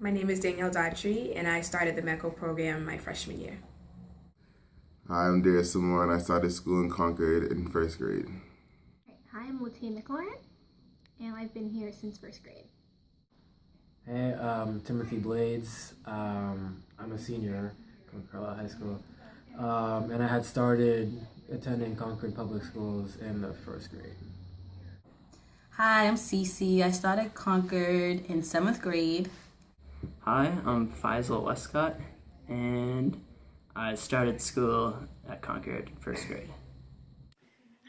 My name is Danielle Daughtry, and I started the MECO program my freshman year. Hi, I'm Darius Samore, and I started school in Concord in first grade. Hi, I'm Latia McLaurin, and I've been here since first grade. Hey, Timothy Blades. I'm a senior from Carlisle High School, and I had started attending Concord Public Schools in the first grade. Hi, I'm Cece. I started Concord in 7th grade. Hi, I'm Faisal Westcott, and I started school at Concord first grade.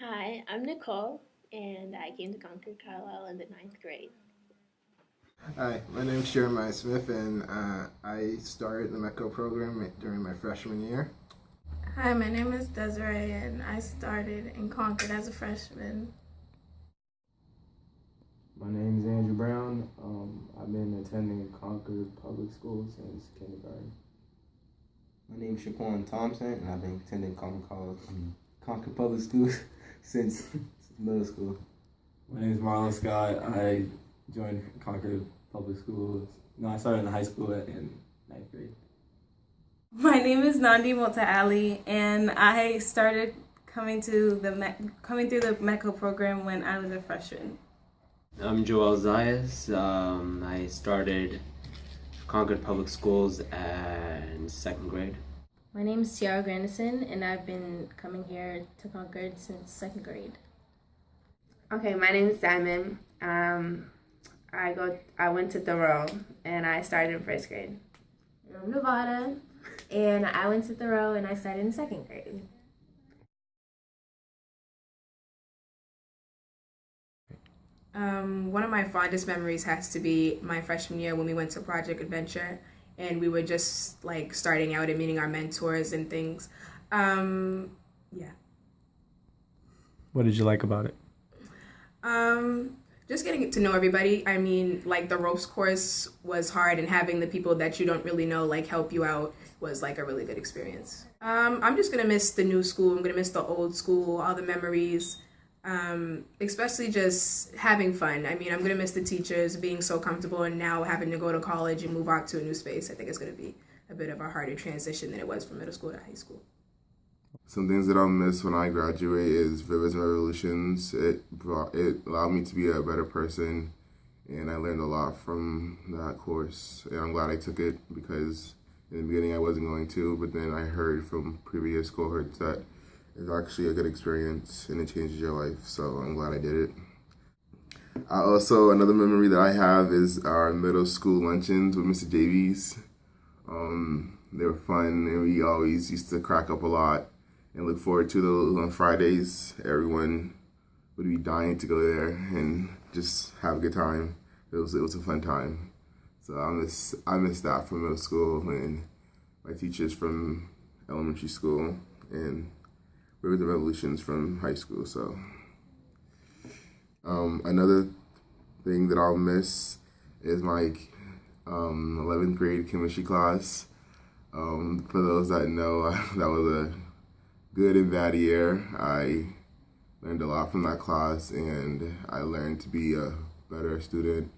Hi, I'm Nicole, and I came to Concord Carlisle in the 9th grade. Hi, my name is Jeremiah Smith, and I started the MECO program during my freshman year. Hi, my name is Desiree, and I started in Concord as a freshman. My name is Andrew Brown. I've been attending Concord Public Schools since kindergarten. My name is Shaquan Thompson, and I've been attending Concord Public Schools since middle school. My name is Marlon Scott. I joined Concord Public Schools. No, I started in high school in 9th grade. My name is Nandi Mota-Ali, and I started coming through the MECO program when I was a freshman. I'm Joel Zayas. I started Concord Public Schools in 2nd grade. My name is Tiara Grandison, and I've been coming here to Concord since 2nd grade. Okay, my name is Diamond. I went to Thoreau, and I started in first grade. I'm Nevada, and I went to Thoreau, and I started in 2nd grade. One of my fondest memories has to be my freshman year when we went to Project Adventure, and we were just like starting out and meeting our mentors and things. Yeah. What did you like about it? Just getting to know everybody. I mean, like the ropes course was hard, and having the people that you don't really know like help you out was like a really good experience. I'm just gonna miss the new school. I'm gonna miss the old school, all the memories. Especially just having fun. I mean, I'm gonna miss the teachers being so comfortable, and now having to go to college and move out to a new space. I think it's gonna be a bit of a harder transition than it was from middle school to high school. Some things that I'll miss when I graduate is Rivers and Revolutions. It allowed me to be a better person, and I learned a lot from that course. And I'm glad I took it, because in the beginning I wasn't going to, but then I heard from previous cohorts that it's actually a good experience and it changes your life, so I'm glad I did it. Another memory that I have is our middle school luncheons with Mr. Davies. They were fun, and we always used to crack up a lot and look forward to those on Fridays. Everyone would be dying to go there and just have a good time. It was a fun time. So I miss that from middle school and my teachers from elementary school, and Rivers and Revolutions from high school. So another thing that I'll miss is my 11th grade chemistry class. For those that know, that was a good and bad year. I learned a lot from that class, and I learned to be a better student,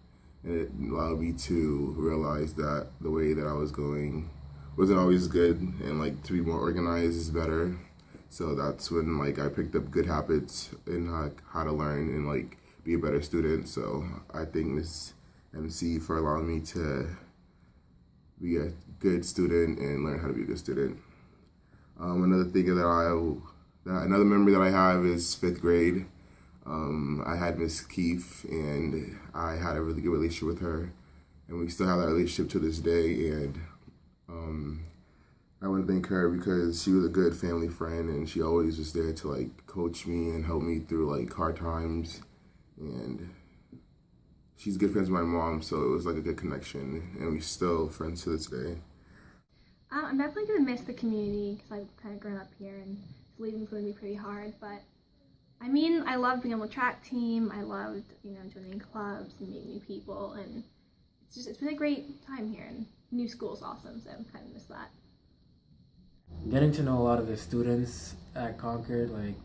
and it allowed me to realize that the way that I was going wasn't always good, and like to be more organized is better. So that's when like I picked up good habits in like how to learn and like be a better student. So I thank Miss MC for allowing me to be a good student and learn how to be a good student. Another memory that I have is 5th grade. I had Miss Keefe, and I had a really good relationship with her, and we still have that relationship to this day. And I want to thank her because she was a good family friend, and she always was there to like coach me and help me through like hard times. And she's good friends with my mom, so it was like a good connection, and we're still friends to this day. I'm definitely gonna miss the community because I've kind of grown up here, and leaving's gonna be pretty hard. But I mean, I loved being on the track team. I loved, joining clubs and meeting new people, and it's been a great time here. And new school's awesome, so I kind of miss that. Getting to know a lot of the students at Concord, like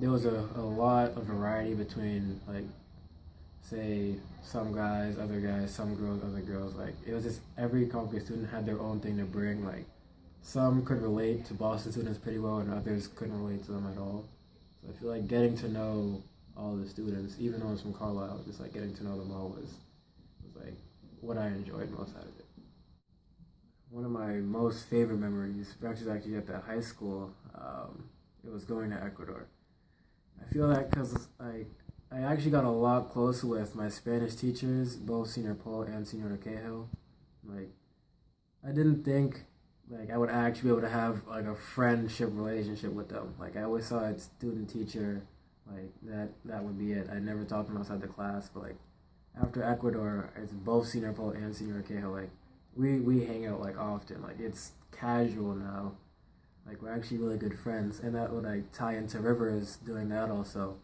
there was a lot of variety between like say some guys, other guys, some girls, other girls. Like it was just every Concord student had their own thing to bring. Like some could relate to Boston students pretty well, and others couldn't relate to them at all. So I feel like getting to know all the students, even though it's from Carlisle, just like getting to know them all was like what I enjoyed most out of it. One of my most favorite memories, actually at the high school, it was going to Ecuador. I feel that because like I actually got a lot closer with my Spanish teachers, both Senior Paul and Senior Cahill. Like I didn't think like I would actually be able to have like a friendship relationship with them. Like I always saw a student teacher, like that would be it. I never talked to them outside the class, but like after Ecuador, it's both Senior Paul and Senior Cahill. Like we hang out like often. Like it's casual now. Like we're actually really good friends, and that would like tie into Rivers doing that also.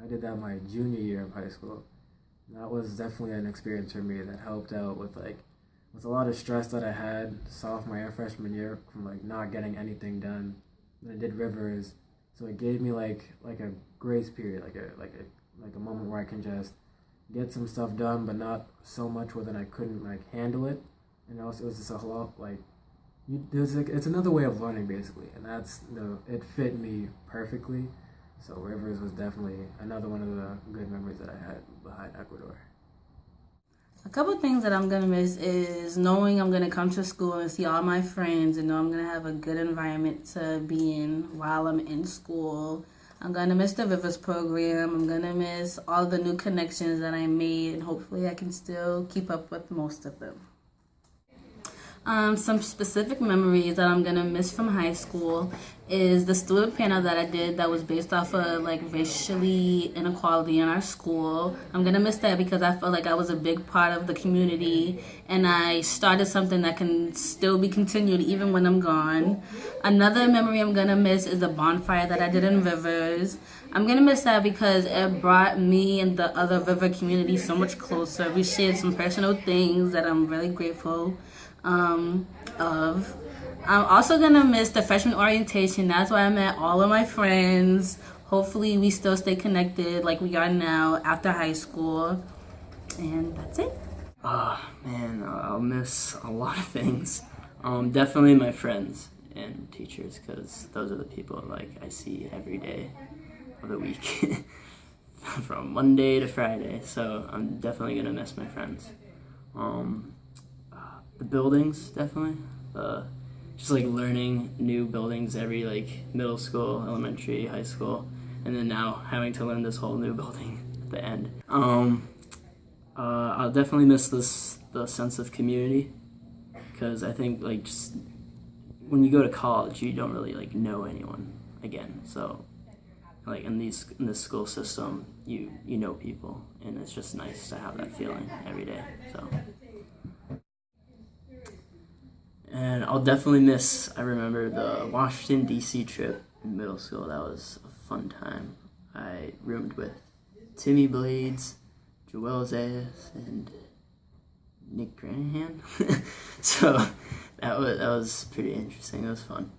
I did that my junior year of high school. And that was definitely an experience for me that helped out with a lot of stress that I had sophomore and freshman year from like not getting anything done. And I did Rivers, so it gave me like a grace period, like a moment where I can just get some stuff done, but not so much where then I couldn't like handle it. And also it was just a lot like it's another way of learning basically, and it fit me perfectly. So Rivers was definitely another one of the good memories that I had behind Ecuador. A couple of things that I'm going to miss is knowing I'm going to come to school and see all my friends and know I'm going to have a good environment to be in while I'm in school. I'm going to miss the Rivers program. I'm going to miss all the new connections that I made, and hopefully I can still keep up with most of them. Some specific memories that I'm gonna miss from high school is the student panel that I did that was based off of like racially inequality in our school. I'm gonna miss that because I felt like I was a big part of the community and I started something that can still be continued even when I'm gone. Another memory I'm gonna miss is the bonfire that I did in Rivers. I'm gonna miss that because it brought me and the other River community so much closer. We shared some personal things that I'm really grateful of. I'm also gonna miss the freshman orientation. That's why I met all of my friends. Hopefully we still stay connected like we are now after high school. And that's it. Man, I'll miss a lot of things. Definitely my friends and teachers, because those are the people like I see every day of the week from Monday to Friday. So I'm definitely gonna miss my friends. The buildings, definitely. Just like learning new buildings every like middle school, elementary, high school, and then now having to learn this whole new building at the end. I'll definitely miss the sense of community, because I think like just when you go to college, you don't really like know anyone again. So like in this school system, you know people, and it's just nice to have that feeling every day. So. And I'll definitely miss, I remember the Washington, D.C. trip in middle school. That was a fun time. I roomed with Timmy Blades, Joel Zayas, and Nick Granahan. So that was pretty interesting. It was fun.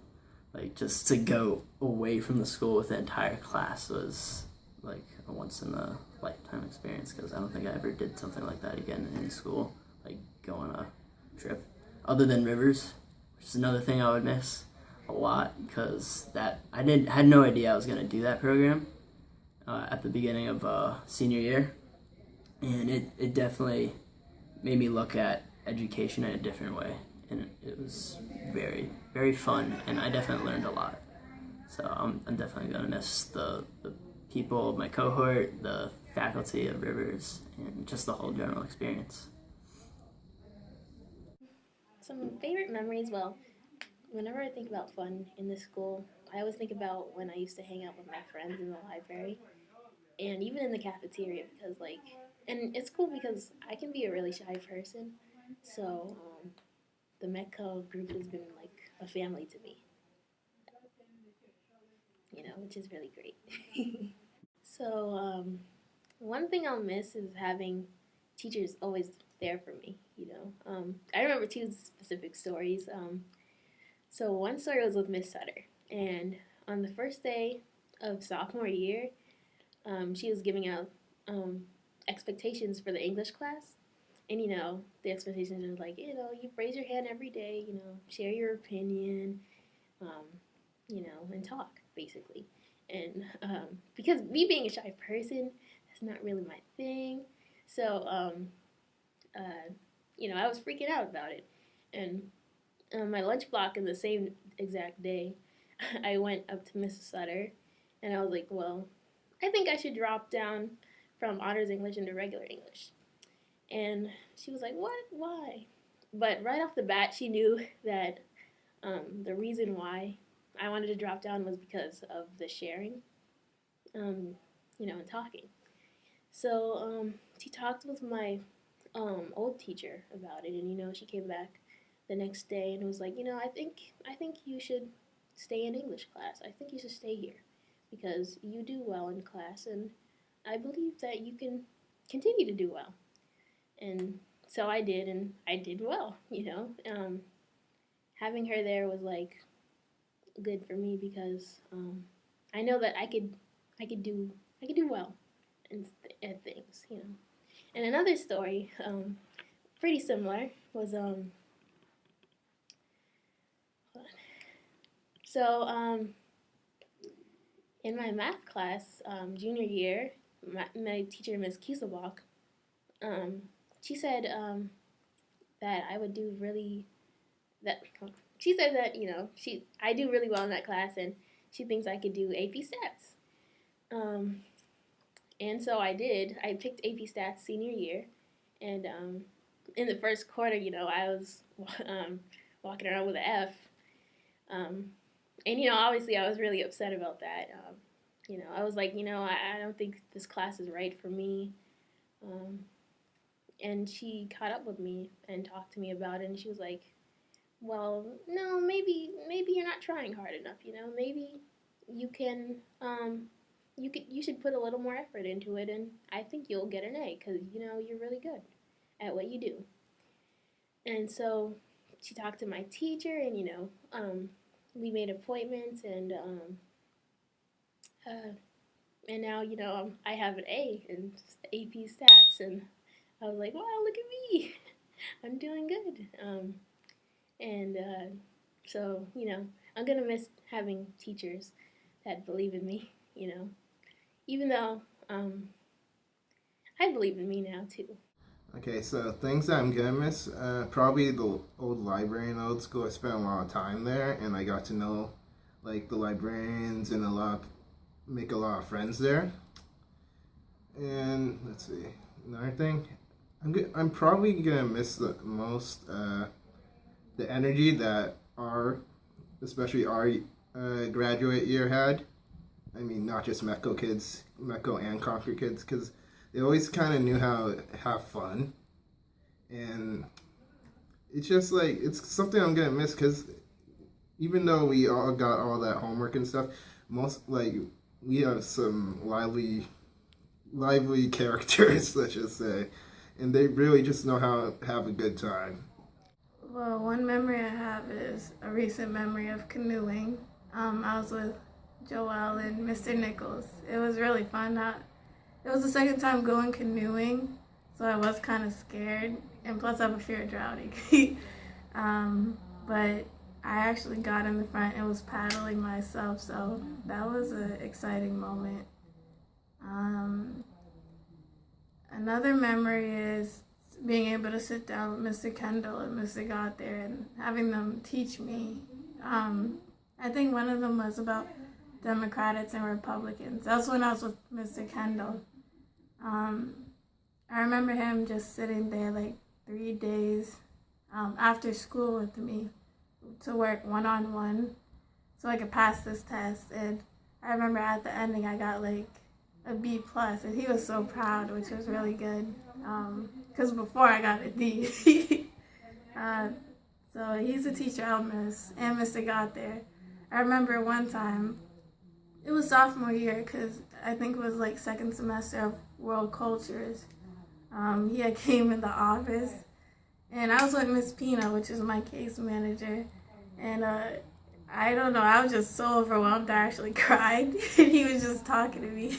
Like just to go away from the school with the entire class was like a once in a lifetime experience, because I don't think I ever did something like that again in school, like go on a trip. Other than Rivers, which is another thing I would miss a lot, because I had no idea I was gonna do that program at the beginning of senior year, and it definitely made me look at education in a different way, and it was very, very fun, and I definitely learned a lot. So I'm definitely gonna miss the people of my cohort, the faculty of Rivers, and just the whole general experience. Some favorite memories, well, whenever I think about fun in the school, I always think about when I used to hang out with my friends in the library and even in the cafeteria, because and it's cool because I can be a really shy person, so the Metco group has been like a family to me, which is really great. So one thing I'll miss is having teachers always there for me, I remember two specific stories. So one story was with Miss Sutter, and on the first day of sophomore year, she was giving out expectations for the English class. And, the expectations are like, you raise your hand every day, share your opinion, and talk, basically. And because me being a shy person, that's not really my thing. So, I was freaking out about it. And my lunch block in the same exact day, I went up to Mrs. Sutter, and I was like, well, I think I should drop down from honors English into regular English. And she was like, what? Why? But right off the bat, she knew that the reason why I wanted to drop down was because of the sharing, and talking. So she talked with my old teacher about it, and she came back the next day and was like, I think you should stay in English class. I think you should stay here because you do well in class, and I believe that you can continue to do well. And so I did, and I did well. Having her there was like good for me because I know that I could do well at things. And another story, pretty similar, was in my math class, junior year, my teacher, Ms. Kieselbach, she said that I would do really, she said that, I do really well in that class, and she thinks I could do AP Stats. And so I did. I picked AP Stats senior year, and in the first quarter, I was walking around with an F. And, obviously I was really upset about that. I was like, I don't think this class is right for me. And she caught up with me and talked to me about it, and she was like, well, no, maybe you're not trying hard enough, maybe you can, you should put a little more effort into it, and I think you'll get an A, because, you're really good at what you do. And so she talked to my teacher, and, we made appointments, and now, I have an A in AP Stats, and I was like, wow, look at me. I'm doing good. So, I'm going to miss having teachers that believe in me, even though I believe in me now, too. Okay, so things that I'm gonna miss, probably the old library in old school. I spent a lot of time there, and I got to know, like, the librarians and make a lot of friends there. And let's see, another thing, I'm probably gonna miss the most the energy that especially our graduate year had. I mean, not just METCO kids, METCO and Concord kids, because they always kind of knew how to have fun. And it's just like, it's something I'm going to miss, because even though we all got all that homework and stuff, we have some lively characters, let's just say. And they really just know how to have a good time. Well, one memory I have is a recent memory of canoeing. I was with Joel and Mr. Nichols. It was really fun. It was the second time going canoeing, so I was kind of scared, and plus I have a fear of drowning. But I actually got in the front and was paddling myself, so that was an exciting moment. Another memory is being able to sit down with Mr. Kendall and Mr. God there and having them teach me. I think one of them was about Democrats and Republicans. That's when I was with Mr. Kendall. I remember him just sitting there like 3 days after school with me to work one-on-one so I could pass this test. And I remember at the ending I got like a B+, and he was so proud, which was really good, because before I got a D. So he's a teacher I'll miss, and Mr. Got there. I remember one time, it was sophomore year, because I think it was like second semester of World Cultures. He had came in the office, and I was with Miss Pina, which is my case manager, and I don't know, I was just so overwhelmed I actually cried, and he was just talking to me.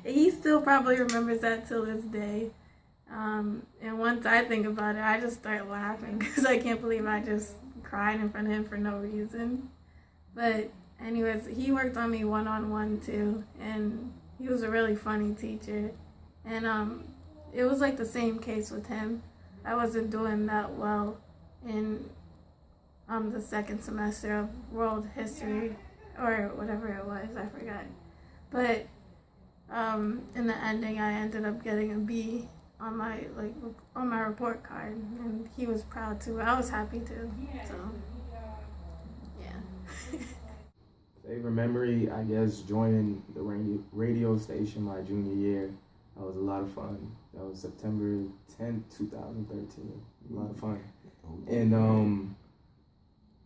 he still probably remembers that till this day. And once I think about it, I just start laughing because I can't believe I just cried in front of him for no reason. But anyways, he worked on me one-on-one too, and he was a really funny teacher. And it was like the same case with him. I wasn't doing that well in the second semester of world history or whatever it was, I forgot. But in the ending, I ended up getting a B on my report card, and he was proud too. I was happy too. So yeah. Favorite memory, I guess, joining the radio station my junior year. That was a lot of fun. That was September 10th, 2013. A lot of fun. And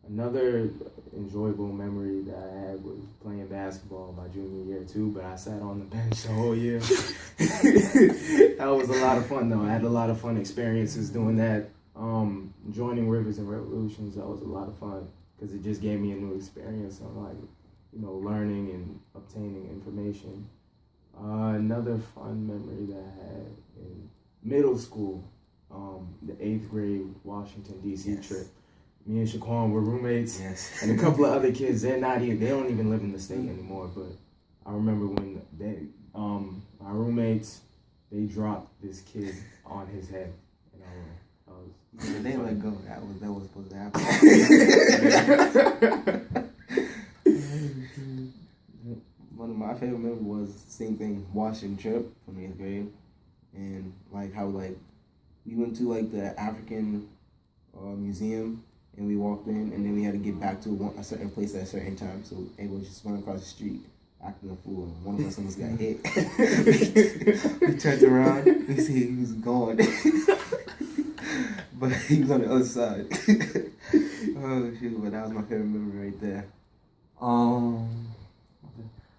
another enjoyable memory that I had was playing basketball my junior year too, but I sat on the bench the whole year. That was a lot of fun though. I had a lot of fun experiences doing that. Joining Rivers and Revolutions, that was a lot of fun because it just gave me a new experience on learning and obtaining information. Another fun memory that I had in middle school, the 8th grade Washington D.C. trip. Me and Shaquan were roommates, and a couple of other kids. They don't even live in the state anymore. But I remember when our roommates, they dropped this kid on his head, and I was. They let go. That was supposed to happen. One of my favorite memories was the same thing, Washington trip from 8th grade, and how we went to the African museum, and we walked in, and then we had to get back to a certain place at a certain time, so everyone just went across the street acting a fool. One of us almost got hit. We turned around, we see he was gone, but he was on the other side. Oh shoot! But that was my favorite memory right there.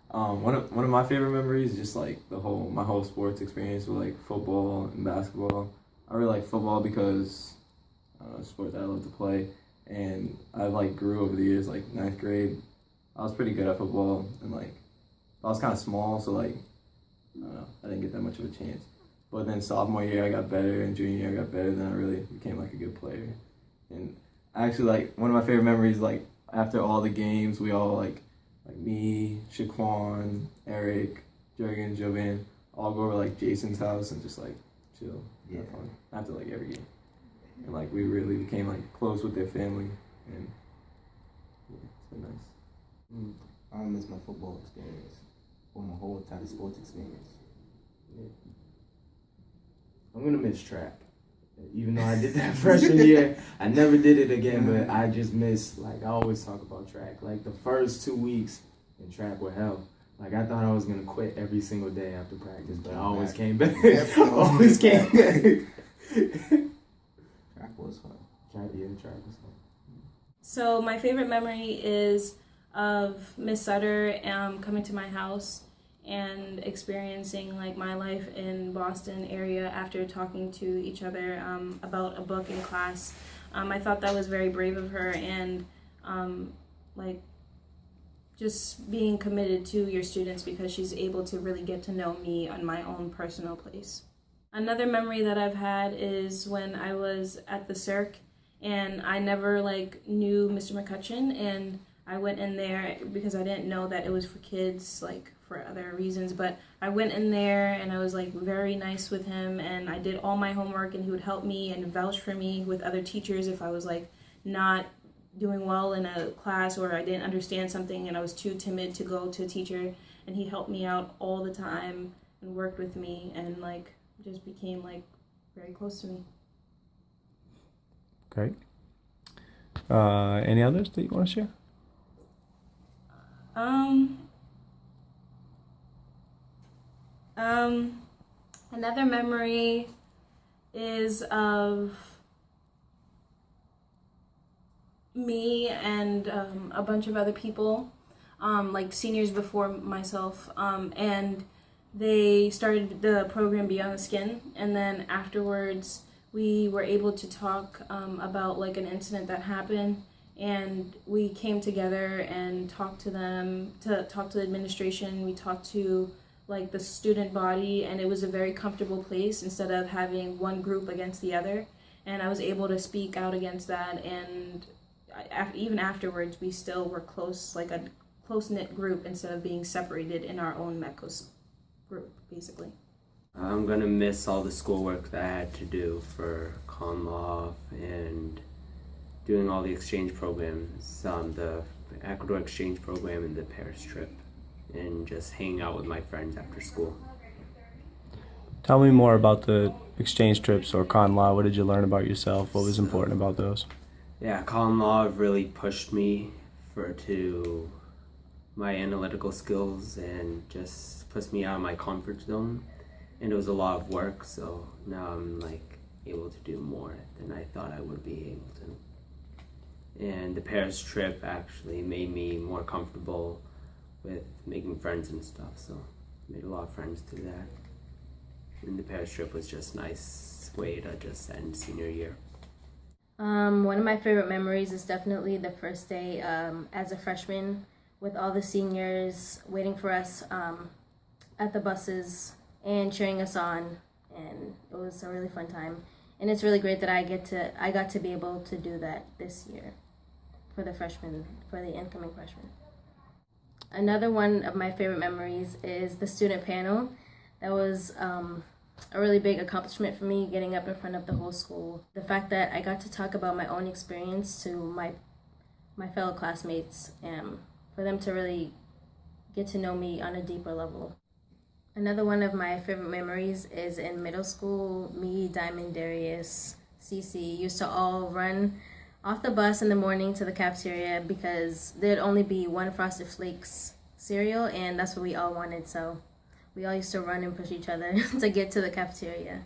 One of my favorite memories is just my whole sports experience with football and basketball. I really like football because it's a sport that I love to play, and I grew over the years. 9th grade, I was pretty good at football, and I was kind of small, so I don't know, I didn't get that much of a chance. But then sophomore year I got better, and junior year I got better. Then I really became a good player. And actually, one of my favorite memories, after all the games, we all me, Shaquan, Eric, Jurgen, Jovan, all go over Jason's house and just chill. Yeah. Have fun after every game. And we really became close with their family, and yeah, it's been nice. I don't miss my football experience or my whole entire sports experience. Yeah. I'm gonna miss track. Even though I did that freshman year, I never did it again, but I just miss, I always talk about track. The first 2 weeks in track were hell. I thought I was going to quit every single day after practice, but I always came back. Always came back. Track was fun. Track was fun. So my favorite memory is of Miss Sutter coming to my house and experiencing my life in Boston area after talking to each other about a book in class. I thought that was very brave of her, and just being committed to your students because she's able to really get to know me on my own personal place. Another memory that I've had is when I was at the Cirque, and I never knew Mr. McCutcheon, and I went in there because I didn't know that it was for kids, for other reasons, but I went in there and I was very nice with him, and I did all my homework, and he would help me and vouch for me with other teachers if I was not doing well in a class or I didn't understand something and I was too timid to go to a teacher, and he helped me out all the time and worked with me and just became very close to me. Great. Any others that you want to share? Another memory is of me and a bunch of other people, seniors before myself, and they started the program Beyond the Skin, and then afterwards we were able to talk about an incident that happened, and we came together and talked to them, to talk to the administration. We talked to like the student body, and it was a very comfortable place instead of having one group against the other. And I was able to speak out against that, and even afterwards we still were close, like a close-knit group instead of being separated in our own METCOS group, basically. I'm gonna miss all the schoolwork that I had to do for con law and doing all the exchange programs, the Ecuador exchange program and the Paris trip, and just hanging out with my friends after school. Tell me more about the exchange trips or con law. What did you learn about yourself? What was important about those? Yeah, con law really pushed me to my analytical skills and just pushed me out of my comfort zone. And it was a lot of work, so now I'm like able to do more than I thought I would be able to. And the Paris trip actually made me more comfortable with making friends and stuff, so I made a lot of friends through that. And the Paris trip was just a nice way to just end senior year. One of my favorite memories is definitely the first day as a freshman with all the seniors waiting for us at the buses and cheering us on, and it was a really fun time. And it's really great that I got to be able to do that this year for the incoming freshmen. Another one of my favorite memories is the student panel. That was a really big accomplishment for me, getting up in front of the whole school. The fact that I got to talk about my own experience to my fellow classmates, and for them to really get to know me on a deeper level. Another one of my favorite memories is in middle school. Me, Diamond, Darius, Cece used to all run off the bus in the morning to the cafeteria because there'd only be one Frosted Flakes cereal, and that's what we all wanted, so we all used to run and push each other to get to the cafeteria.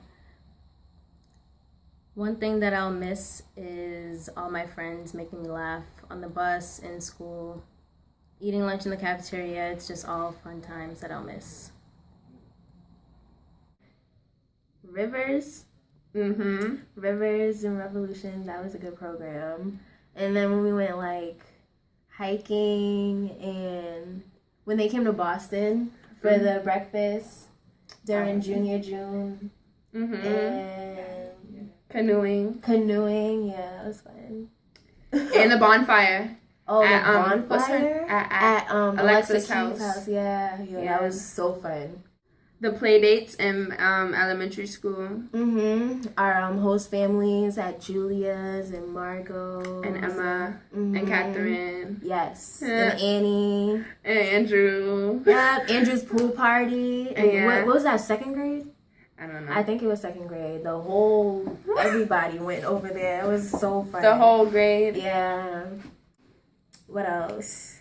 One thing that I'll miss is all my friends making me laugh on the bus, in school, eating lunch in the cafeteria. It's just all fun times that I'll miss. Rivers. Rivers and Revolution, that was a good program. And then when we went like hiking, and when they came to Boston for the breakfast during junior June. And canoeing, yeah, that was fun. And the bonfire. Oh, at, the bonfire? what's her, at Alexis Alexis' house. Yeah, that was so fun. The play dates in elementary school. Our host families at Julia's and Margot and Emma and Catherine. Yes, and Annie and Andrew. Yeah, Andrew's pool party. And what was that? Second grade? I don't know. I think it was second grade. Everybody went over there. It was so fun. The whole grade. Yeah. What else?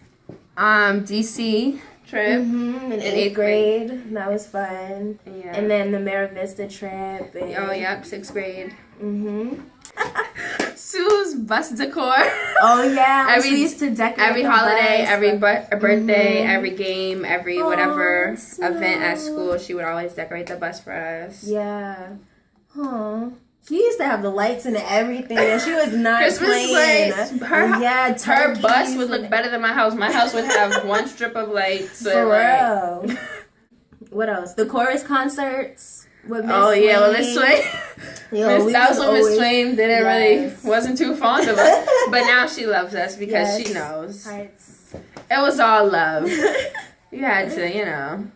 DC trip in 8th grade. That was fun. Yeah. And then the Mara Vista trip. And 6th grade. Sue's bus decor. Oh yeah, we used to decorate every holiday, every birthday, every game, every whatever event at school. She would always decorate the bus for us. Yeah. She used to have the lights and everything, and she was not Christmas playing. lights. Her bus would look better than my house. My house would have one strip of lights. For real. What else? The chorus concerts with Miss Swain. With Miss Swain. That was when Miss Swain wasn't too fond of us, but now she loves us because she knows. Hearts. It was all love. You had to,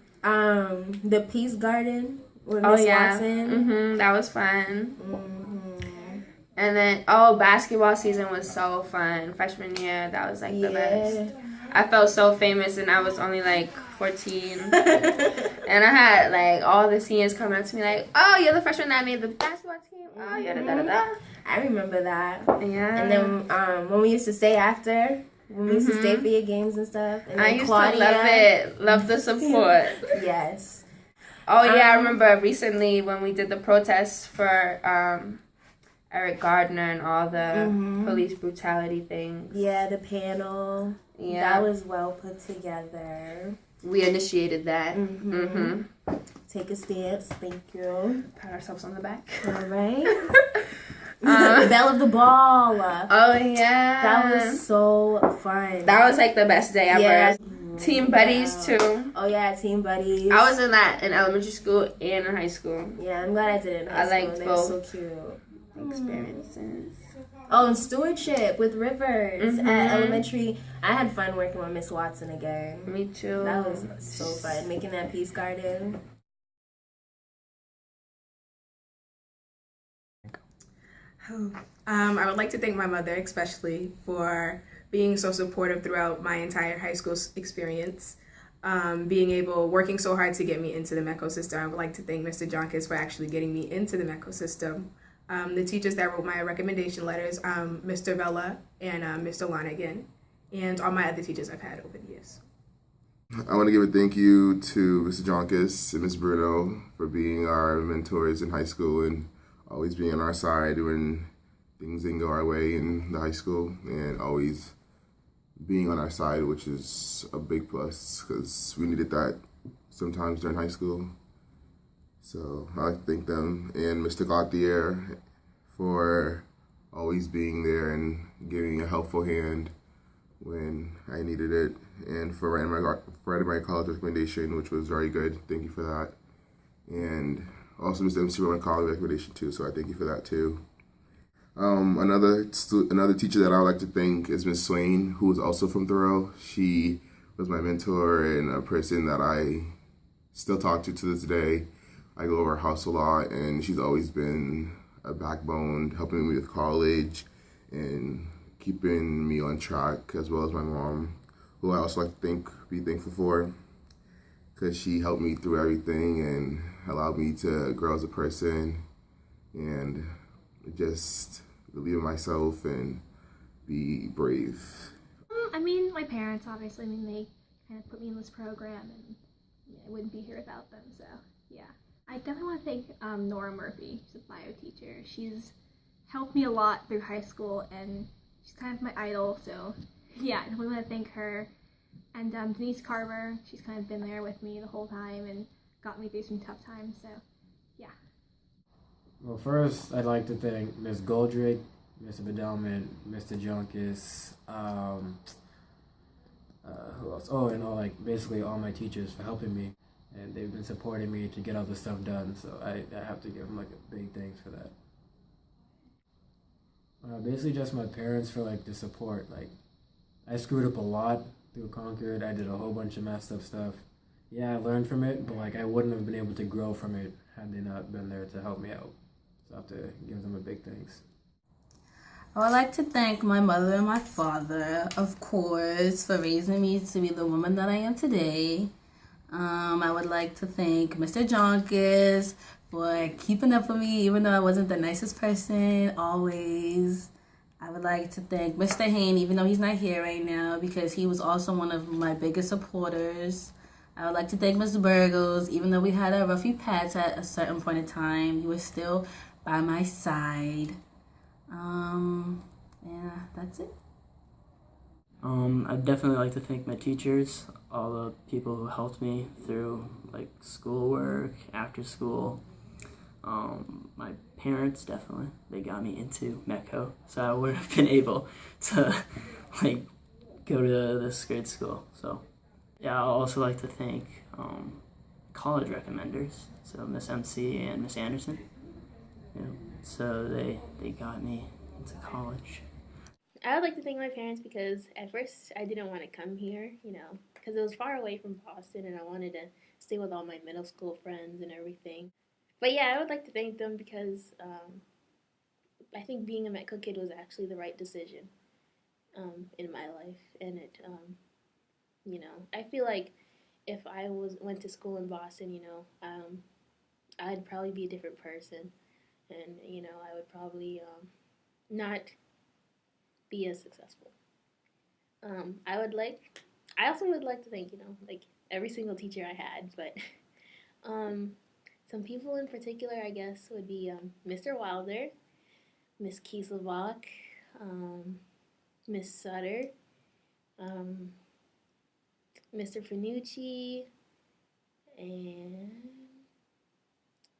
The Peace Garden with Miss Watson. That was fun. And then basketball season was so fun. Freshman year, that was like the best. I felt so famous, and I was only like 14. And I had like all the seniors coming up to me like, "Oh, you're the freshman that made the basketball team. Oh, you're da-da-da-da." I remember that. Yeah. And then when we used to stay after, when we used to stay for your games and stuff. And I used to love it. Love the support. Yes. Oh yeah, I remember recently when we did the protests for Eric Gardner and all the police brutality things. Yeah, the panel. Yeah. That was well put together. We initiated that. Take a stance. Thank you. Pat ourselves on the back. All right. The Belle of the Ball. Oh yeah. That was so fun. That was like the best day ever. Yeah. Team Buddies too. Oh yeah, Team Buddies. I was in that in elementary school and in high school. Yeah, I'm glad I did it in high school. liked They both were so cute. experiences. Oh, and stewardship with Rivers Mhm. at elementary. I had fun working with Miss Watson again. Me too. That was so fun, making that peace garden. I would like to thank my mother, especially, for being so supportive throughout my entire high school experience. Working so hard to get me into the MECO system. I would like to thank Mr. Jonkis for actually getting me into the MECO system. The teachers that wrote my recommendation letters, Mr. Vella and Mr. Lonigan, and all my other teachers I've had over the years. I want to give a thank you to Mr. Jonkis and Ms. Bruno for being our mentors in high school and always being on our side when things didn't go our way in the high school, and always being on our side, which is a big plus because we needed that sometimes during high school. So I like to thank them, and Mr. Gauthier for always being there and giving a helpful hand when I needed it, and for writing my college recommendation, which was very good. Thank you for that. And also Mr. MC wrote my college recommendation too, so I thank you for that too. Another teacher that I would like to thank is Miss Swain, who is also from Thoreau. She was my mentor and a person that I still talk to this day. I go over her house a lot, and she's always been a backbone, helping me with college and keeping me on track, as well as my mom, who I also like to be thankful for, because she helped me through everything and allowed me to grow as a person and just believe in myself and be brave. I mean, my parents, obviously. I mean, they kind of put me in this program, and I wouldn't be here without them, so yeah. I definitely want to thank Nora Murphy. She's a bio teacher. She's helped me a lot through high school, and she's kind of my idol, so yeah, I definitely want to thank her. And Denise Carver, she's kind of been there with me the whole time and got me through some tough times, so yeah. Well, first, I'd like to thank Ms. Goldrick, Mr. Bedelman, Mr. Junkis, who else? Oh, and basically all my teachers for helping me. And they've been supporting me to get all this stuff done, so I have to give them a big thanks for that. Basically just my parents for the support. I screwed up a lot through Concord. I did a whole bunch of messed up stuff. Yeah, I learned from it, but I wouldn't have been able to grow from it had they not been there to help me out. So I have to give them a big thanks. I would like to thank my mother and my father, of course, for raising me to be the woman that I am today. I would like to thank Mr. Jonkis for keeping up with me, even though I wasn't the nicest person, always. I would like to thank Mr. Hain, even though he's not here right now, because he was also one of my biggest supporters. I would like to thank Mr. Burgos, even though we had a rough few patch at a certain point in time, he was still by my side. Yeah, that's it. I'd definitely like to thank my teachers, all the people who helped me through schoolwork, after school. My parents, definitely, they got me into MECO, so I would have been able to go to this great school. So yeah, I'd also like to thank college recommenders, so Miss MC and Miss Anderson. Yeah, so they got me into college. I would like to thank my parents because at first I didn't want to come here, because it was far away from Boston and I wanted to stay with all my middle school friends and everything. But yeah, I would like to thank them because I think being a MECO kid was actually the right decision in my life. And it, I feel like if I went to school in Boston, I'd probably be a different person. And, I would probably not be as successful. I also would like to thank, every single teacher I had, but some people in particular, I guess, would be Mr. Wilder, Miss Kieselbach, Miss Sutter, Mr. Finucci, and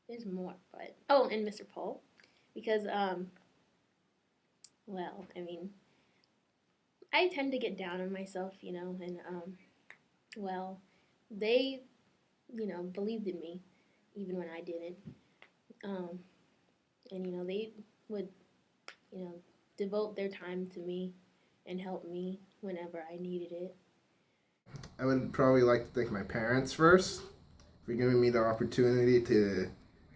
there's more, but, and Mr. Pohl, because, I tend to get down on myself, and well, they, believed in me even when I didn't. And they would, devote their time to me and help me whenever I needed it. I would probably like to thank my parents first for giving me the opportunity to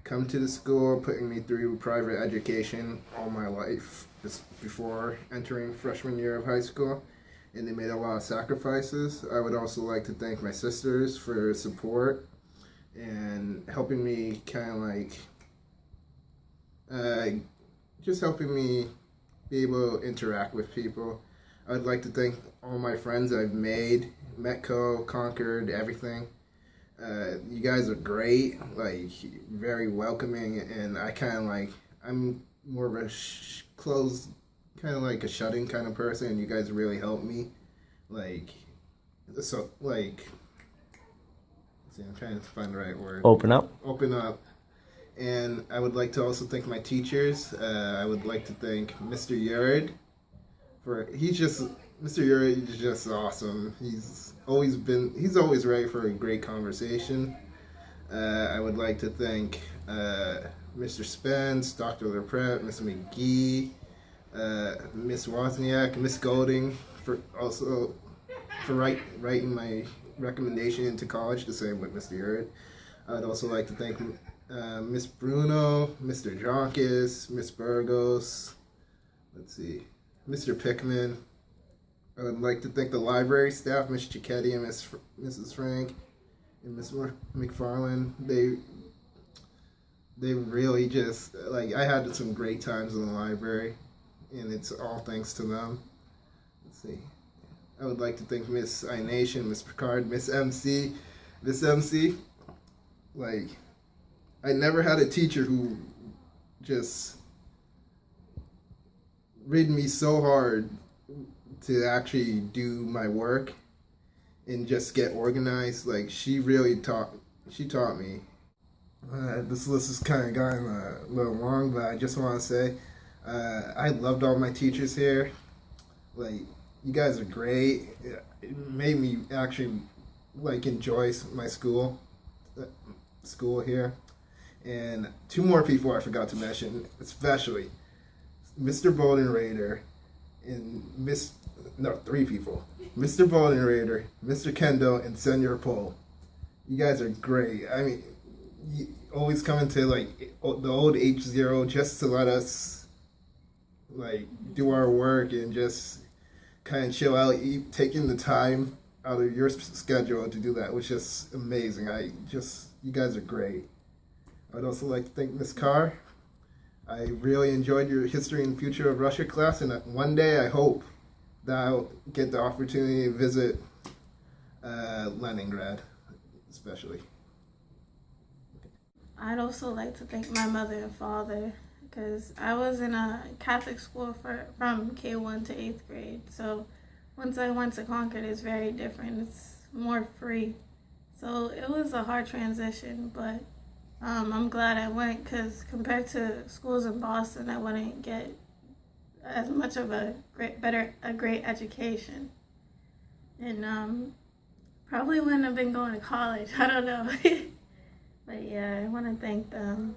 come to the school, putting me through private education all my life just before entering freshman year of high school, and they made a lot of sacrifices. I would also like to thank my sisters for their support and helping me just helping me be able to interact with people. I would like to thank all my friends I've made, Metco, Concord, everything. You guys are great, very welcoming, and I'm more of a closed, kind of like a shut-in kind of person, and you guys really help me. See, I'm trying to find the right word. Open up. Open up. And I would like to also thank my teachers. I would like to thank Mr. Yurid Mr. Yurid is just awesome. He's always ready for a great conversation. I would like to thank Mr. Spence, Dr. LaPrette, Miss McGee, Miss Wozniak, Miss Golding for writing my recommendation into college, the same with Mr. Yurid. I'd also like to thank Miss Bruno, Mr. Jonkis, Miss Burgos, Mr. Pickman. I would like to thank the library staff, Miss Cicchetti and Mrs. Frank, and Miss McFarland. They really just, I had some great times in the library, and it's all thanks to them. I would like to thank Miss iNation, Miss Picard, Miss MC. Miss MC, I never had a teacher who just rid me so hard to actually do my work and just get organized. She taught me. This list is kind of gotten a little long, but I just want to say I loved all my teachers here. You guys are great. It made me actually enjoy my school here. And two more people I forgot to mention, especially Mr. Bolden Raider and three people. Mr. Bolden Raider, Mr. Kendall, and Senor Pohl. You guys are great. I mean, you always come into the old H0 just to let us do our work and just kind of chill out, taking the time out of your schedule to do that was just amazing. You guys are great. I'd also like to thank Ms. Carr. I really enjoyed your History and Future of Russia class, and one day I hope that I'll get the opportunity to visit Leningrad, especially. I'd also like to thank my mother and father, because I was in a Catholic school from K1 to 8th grade. So once I went to Concord, it's very different. It's more free. So it was a hard transition, but I'm glad I went, because compared to schools in Boston, I wouldn't get as much of a great education. And probably wouldn't have been going to college. I don't know. But yeah, I want to thank them.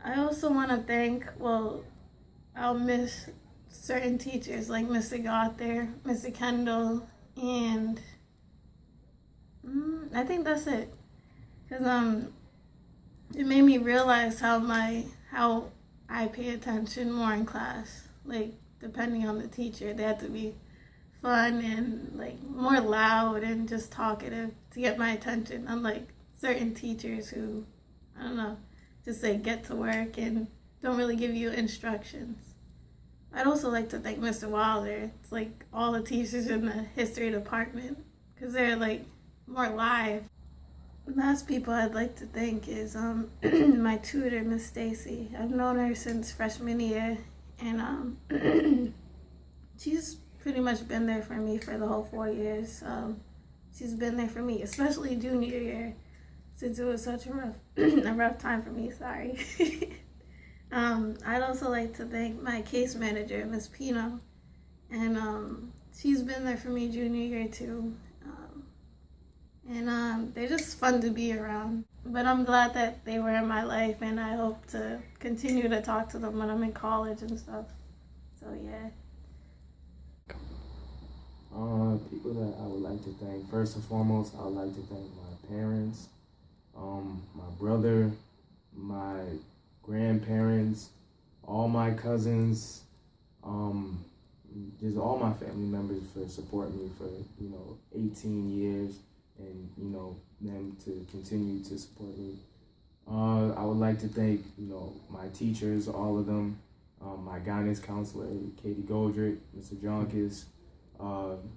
I also want to thank, I'll miss certain teachers like Mr. Gother, Mr. Kendall, and I think that's it. Because it made me realize how I pay attention more in class. Depending on the teacher, they had to be fun and more loud and just talkative to get my attention, unlike certain teachers who, I don't know, just get to work and don't really give you instructions. I'd also like to thank Mr. Wilder. It's all the teachers in the history department, because they're more live. Last people I'd like to thank is my tutor, Miss Stacy. I've known her since freshman year, and she's pretty much been there for me for the whole 4 years. She's been there for me, especially junior year, since it was such a rough time for me. Sorry. I'd also like to thank my case manager, Miss Pino, and she's been there for me junior year too. And they're just fun to be around. But I'm glad that they were in my life, and I hope to continue to talk to them when I'm in college and stuff. So yeah. People that I would like to thank. First and foremost, I would like to thank my parents, my brother, my grandparents, all my cousins, just all my family members for supporting me for 18 years, and them to continue to support me. I would like to thank my teachers, all of them, my guidance counselor Katie Goldrick, Mr. Jonkis,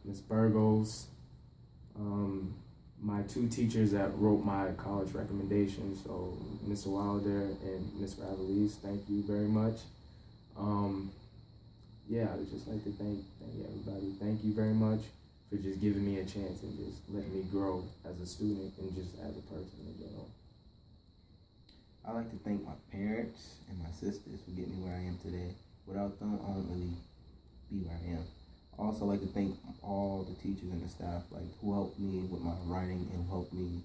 Ms. Burgos, my two teachers that wrote my college recommendations, so Mr. Wilder and Ms. Ravelise, thank you very much. I would just like to thank everybody. Thank you very much for just giving me a chance and just letting me grow as a student and just as a person in general. I like to thank my parents and my sisters for getting me where I am today. Without them, I won't really be where I am. I also like to thank all the teachers and the staff who helped me with my writing and helped me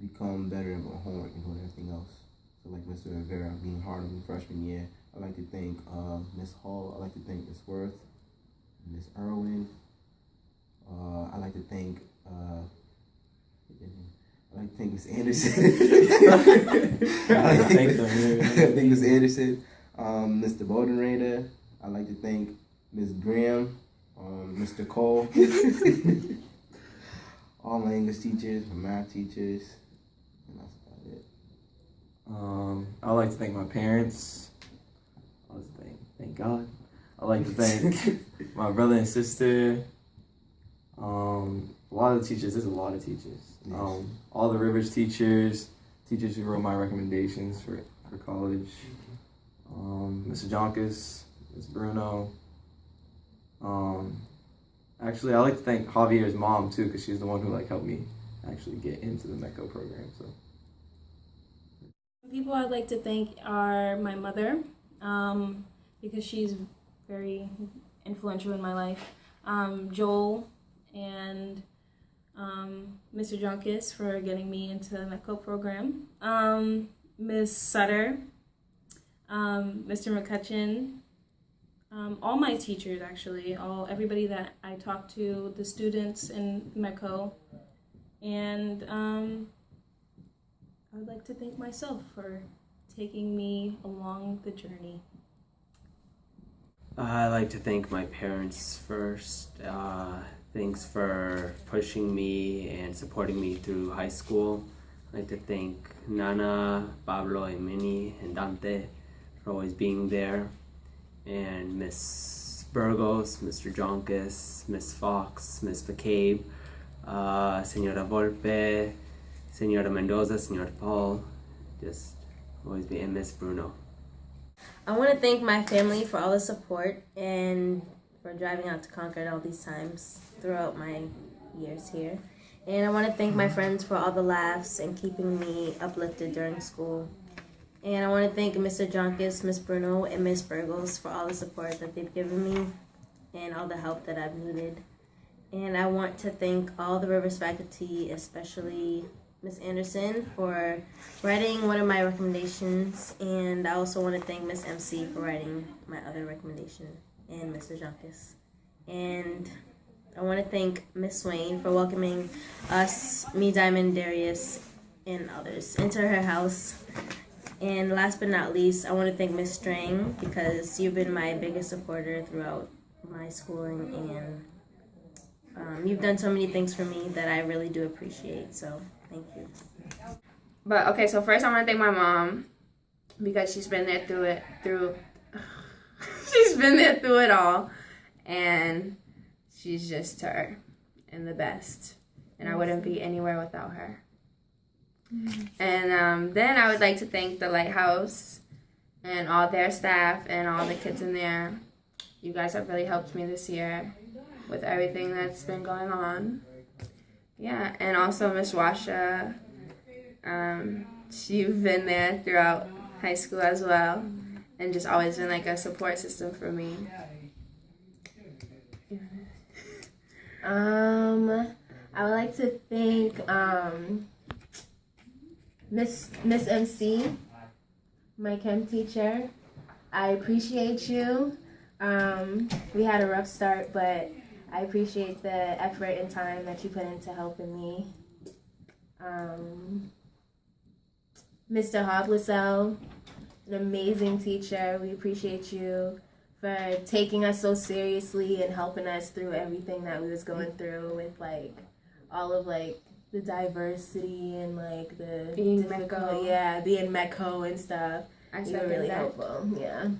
become better at my homework and doing everything else. So like Mr. Rivera being hard on me freshman year. I like to thank Miss Hall. I like to thank Miss Worth, Miss Irwin. I like to thank Miss Anderson. I like to thank Miss Anderson, Mr. Bodenrader. I like to thank Miss Graham, Mr. Cole, all my English teachers, my math teachers, and that's about it. I like to thank my parents. I like to thank God. I like to thank my brother and sister. A lot of teachers. There's a lot of teachers. Yes. All the Rivers teachers who wrote my recommendations for college. Mr. Jonkis, Ms. Bruno. Actually, I like to thank Javier's mom too, because she's the one who helped me actually get into the MECO program. So. People I'd like to thank are my mother, because she's very influential in my life. Joel and Mr. Jonkis for getting me into the MECO program. Miss Sutter, Mr. McCutcheon, all my teachers actually, everybody that I talked to, the students in MECO, and I would like to thank myself for taking me along the journey. I like to thank my parents first. Thanks for pushing me and supporting me through high school. I'd like to thank Nana, Pablo, and Minnie, and Dante for always being there. And Miss Burgos, Mr. Jonkis, Miss Fox, Miss McCabe, Senora Volpe, Senora Mendoza, Senor Paul, just always be, and Miss Bruno. I want to thank my family for all the support and for driving out to Concord all these times throughout my years here. And I want to thank my friends for all the laughs and keeping me uplifted during school. And I want to thank Mr. Jonkis, Miss Bruno, and Miss Burgos for all the support that they've given me and all the help that I've needed. And I want to thank all the Rivers faculty, especially Miss Anderson for writing one of my recommendations, and I also want to thank Miss MC for writing my other recommendation, and Mr. Jonkis. And I want to thank Miss Swain for welcoming us, me, Diamond, Darius, and others into her house. And last but not least, I want to thank Miss Strang because you've been my biggest supporter throughout my schooling, and you've done so many things for me that I really do appreciate, so thank you. But okay, so first I want to thank my mom because she's been there she's been there through it all, and she's just her and the best, and I wouldn't be anywhere without her. And then I would like to thank the Lighthouse and all their staff and all the kids in there. You guys have really helped me this year with everything that's been going on. Yeah, and also Miss Washa. She's been there throughout high school as well, and just always been like a support system for me. I would like to thank Miss MC, my chem teacher. I appreciate you. We had a rough start, but I appreciate the effort and time that you put into helping me. Mr. Hoblisell, an amazing teacher. We appreciate you for taking us so seriously and helping us through everything that we was going through with like all of like the diversity and like the Being difficult, Mecco. being Mecco and stuff. I You were second really that. helpful. Yeah.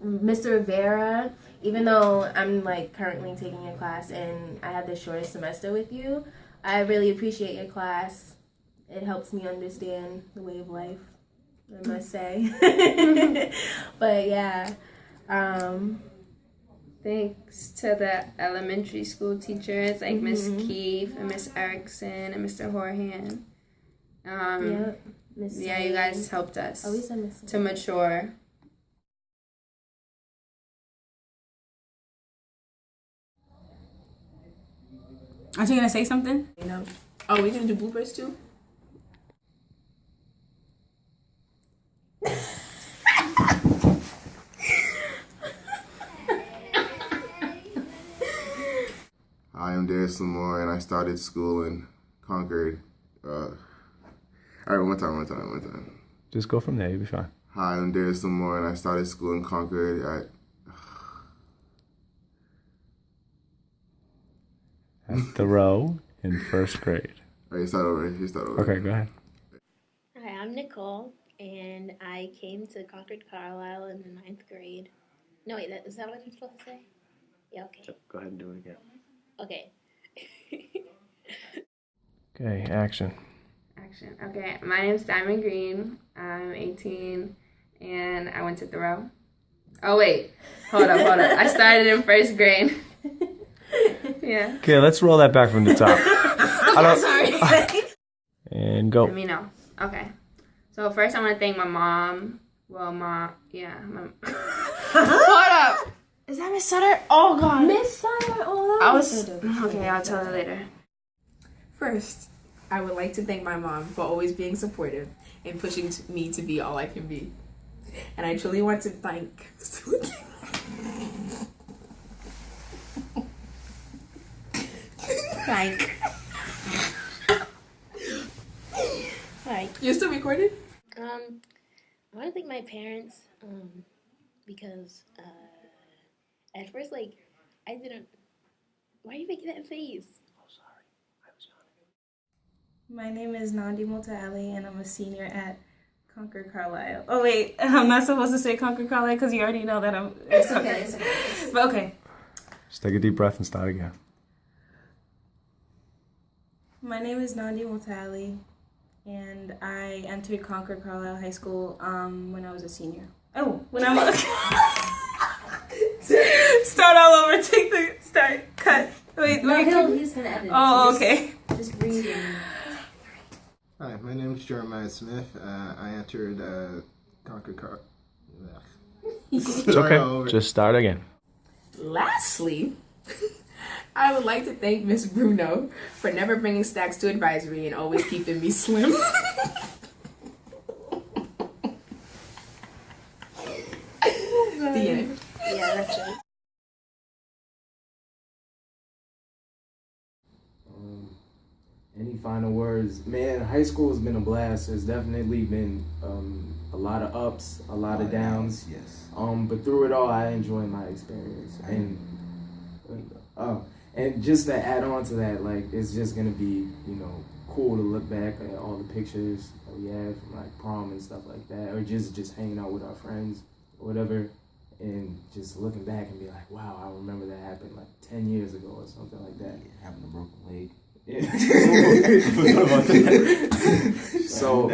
Mr. Rivera, even though I'm like currently taking your class and I had the shortest semester with you, I really appreciate your class. It helps me understand the way of life, I must say. But yeah. Thanks to the elementary school teachers like Miss Mhm. Keefe and Miss Erickson and Mr. Horhan. Yep. Miss Yeah, you guys Said. helped us Oh, we said Miss to mature. Aren't you gonna say something? You know. Oh, we gonna do bloopers too? Hi, I'm Darius Lamore, and I started school in Concord. All right, one time. Just go from there. You'll be fine. Hi, I'm Darius Lamore, and I started school in Concord At Thoreau in first grade. All right, start over. Okay, go ahead. Hi, I'm Nicole, and I came to Concord Carlisle in the 9th grade. No, wait, is that what I'm supposed to say? Yeah, okay. Go ahead and do it again. Okay. Okay, action. Action. Okay, my name's Diamond Green. I'm 18, and I went to Thoreau. Oh wait, hold up. I started in first grade. Yeah. Okay, let's roll that back from the top. Sorry. And go. Let me know. Okay. So first, I want to thank my mom. Well, Hold up. Is that Miss Sutter? Oh God. Miss Sutter. Oh, I was okay. I'll tell her later. First, I would like to thank my mom for always being supportive and pushing me to be all I can be. And I truly want to thank Hi. You're still recording? I want to thank my parents because at first, like, I didn't. Why are you making that face? My name is Nandi Multaali, and I'm a senior at Concord Carlisle. Oh wait, I'm not supposed to say Concord Carlisle because you already know that I'm. It's okay. It's okay. But okay. Just take a deep breath and start again. My name is Nandi Multaali, and I entered Concord Carlisle High School when I was a senior. Oh, when I was. Start all over. Take the start. Cut. Wait. He's gonna edit. Oh, okay. Just read it. Hi, my name is Jeremiah Smith. I entered Concord Car. It's okay. Just start again. Lastly, I would like to thank Miss Bruno for never bringing stacks to advisory and always keeping me slim. The end. Yeah, that's it. Any final words? Man, high school has been a blast. There's definitely been a lot of ups, a lot of downs. Yes. But through it all, I enjoyed my experience. And just to add on to that, like, it's just gonna be, cool to look back at all the pictures that we had from like prom and stuff like that, or just hanging out with our friends or whatever, and just looking back and be like, wow, I remember that happened like 10 years ago or something like that. Having a broken leg. Yeah. Forgot about that. So,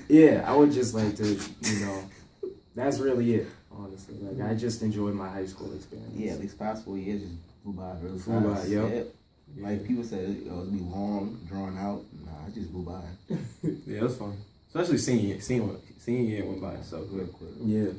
yeah, I would just like to, that's really it, honestly. Like, I just enjoyed my high school experience. Yeah, these past 4 years just flew by really fast. Flew by, yep. Yep. Like, people said it'd be long, drawn out. Nah, it just blew by. Yeah, it was fun. Especially senior year went by so quick. Yeah.